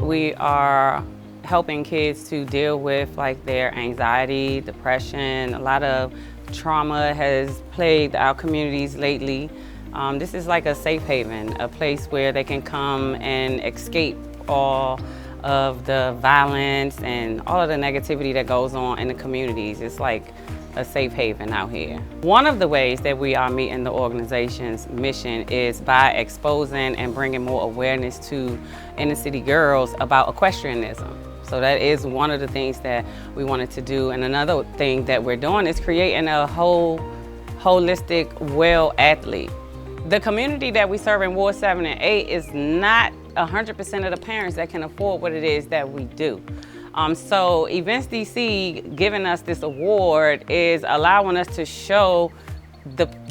We are helping kids to deal with like their anxiety, depression. A lot of trauma has plagued our communities lately. This is like a safe haven, a place where they can come and escape all of the violence and all of the negativity that goes on in the communities. It's like a safe haven out here. One of the ways that we are meeting the organization's mission is by exposing and bringing more awareness to inner city girls about equestrianism. So that is one of the things that we wanted to do. And another thing that we're doing is creating a holistic, well athlete. The community that we serve in Ward 7 and 8 is not 100% of the parents that can afford what it is that we do. So Events DC giving us this award is allowing us to show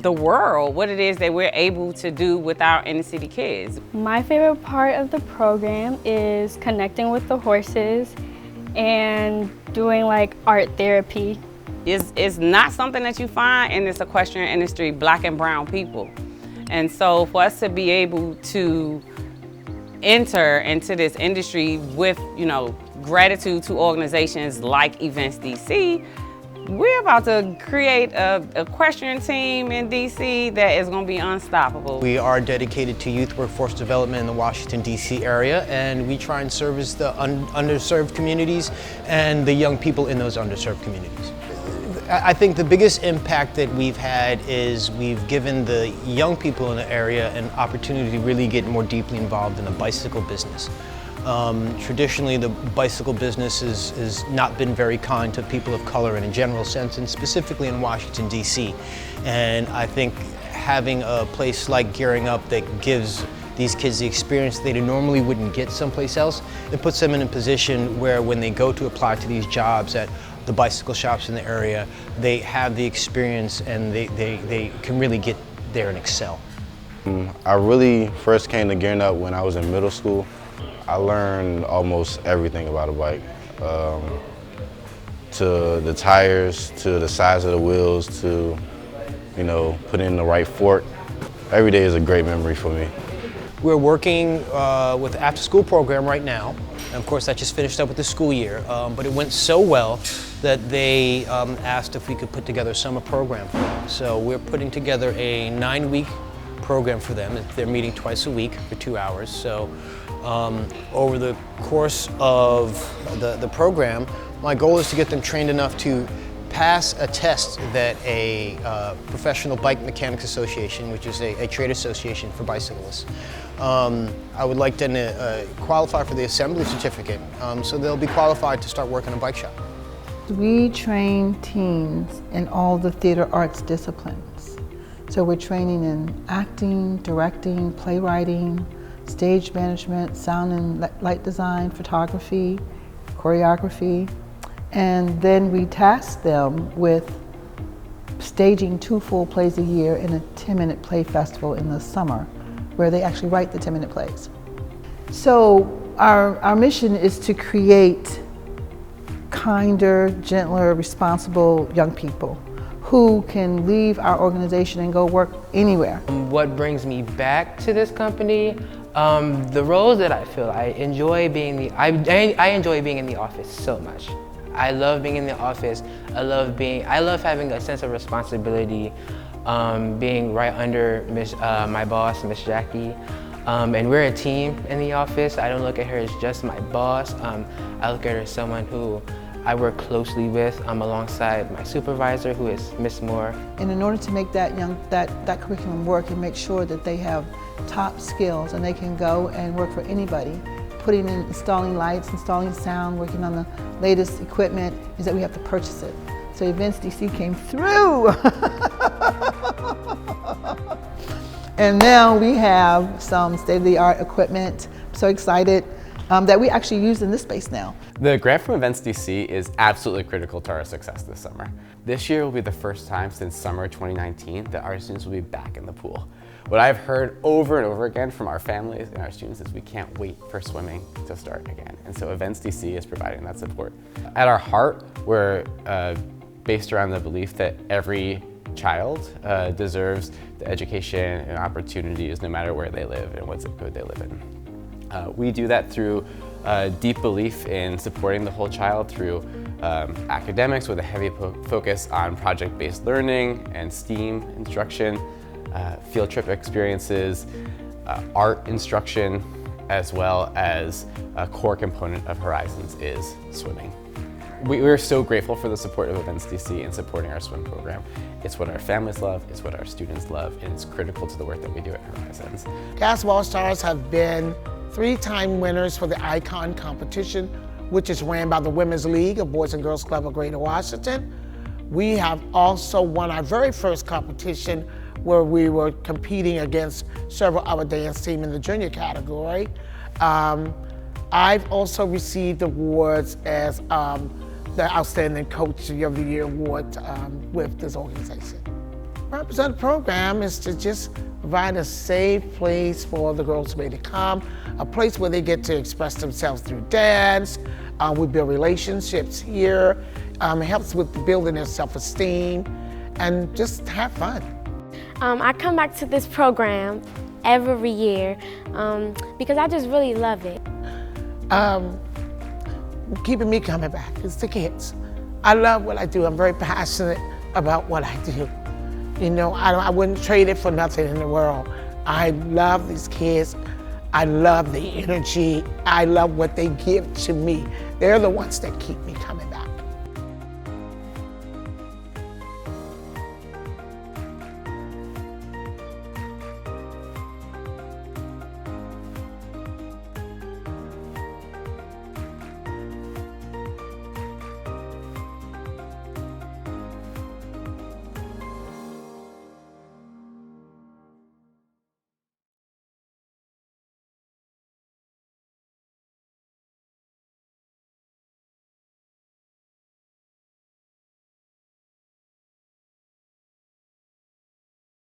the world what it is that we're able to do with our inner city kids. My favorite part of the program is connecting with the horses and doing like art therapy. It's not something that you find in this equestrian industry, Black and brown people. And so for us to be able to enter into this industry with, gratitude to organizations like Events DC, we're about to create an equestrian team in DC that is going to be unstoppable. We are dedicated to youth workforce development in the Washington, D.C. area, and we try and service the underserved communities and the young people in those underserved communities. I think the biggest impact that we've had is we've given the young people in the area an opportunity to really get more deeply involved in the bicycle business. Traditionally, the bicycle business has not been very kind to people of color in a general sense, and specifically in Washington, D.C. And I think having a place like Gearing Up that gives these kids the experience they normally wouldn't get someplace else, it puts them in a position where when they go to apply to these jobs at the bicycle shops in the area, they have the experience and they can really get there and excel. I really first came to Gearing Up when I was in middle school. I learned almost everything about a bike, to the tires, to the size of the wheels, to putting in the right fork. Every day is a great memory for me. We're working with the after-school program right now. And of course, that just finished up with the school year, but it went so well that they asked if we could put together a summer program for them. So we're putting together a 9-week program for them. They're meeting twice a week for 2 hours. So over the course of the program, my goal is to get them trained enough to pass a test that a Professional Bike Mechanics Association, which is a trade association for bicyclists, I would like them to qualify for the assembly certificate, so they'll be qualified to start working in a bike shop. We train teens in all the theater arts disciplines. So we're training in acting, directing, playwriting, stage management, sound and light design, photography, choreography. And then we task them with staging 2 full plays a year in a 10-minute play festival in the summer, where they actually write the 10-minute plays. So our mission is to create kinder, gentler, responsible young people who can leave our organization and go work anywhere. What brings me back to this company, the roles that I feel, I enjoy being in the office so much. I love being in the office. I love having a sense of responsibility, being right under my boss, Miss Jackie. And we're a team in the office. I don't look at her as just my boss. I look at her as someone who I work closely with alongside my supervisor, who is Miss Moore. And in order to make that curriculum work and make sure that they have top skills and they can go and work for anybody, installing lights, installing sound, working on the latest equipment, is that we have to purchase it. So Events DC came through. And now we have some state-of-the-art equipment. I'm so excited that we actually use in this space now. The grant from Events DC is absolutely critical to our success this summer. This year will be the first time since summer 2019 that our students will be back in the pool. What I've heard over and over again from our families and our students is we can't wait for swimming to start again. And so Events DC is providing that support. At our heart, we're based around the belief that every child deserves the education and opportunities no matter where they live and what zip code they live in. We do that through a deep belief in supporting the whole child through academics with a heavy focus on project-based learning and STEAM instruction, field trip experiences, art instruction, as well as a core component of Horizons is swimming. We're so grateful for the support of Events DC in supporting our swim program. It's what our families love, it's what our students love, and it's critical to the work that we do at Horizons. Basketball Stars have been 3-time winners for the Icon competition, which is ran by the Women's League of Boys and Girls Club of Greater Washington. We have also won our very first competition where we were competing against several other dance teams in the junior category. I've also received awards as the Outstanding Coach of the Year award with this organization. The purpose of the program is to just provide a safe place for the girls to come, a place where they get to express themselves through dance. We build relationships here. It helps with building their self-esteem and just have fun. I come back to this program every year because I just really love it. Keeping me coming back is the kids. I love what I do. I'm very passionate about what I do. You know, I wouldn't trade it for nothing in the world. I love these kids. I love the energy. I love what they give to me. They're the ones that keep me coming back.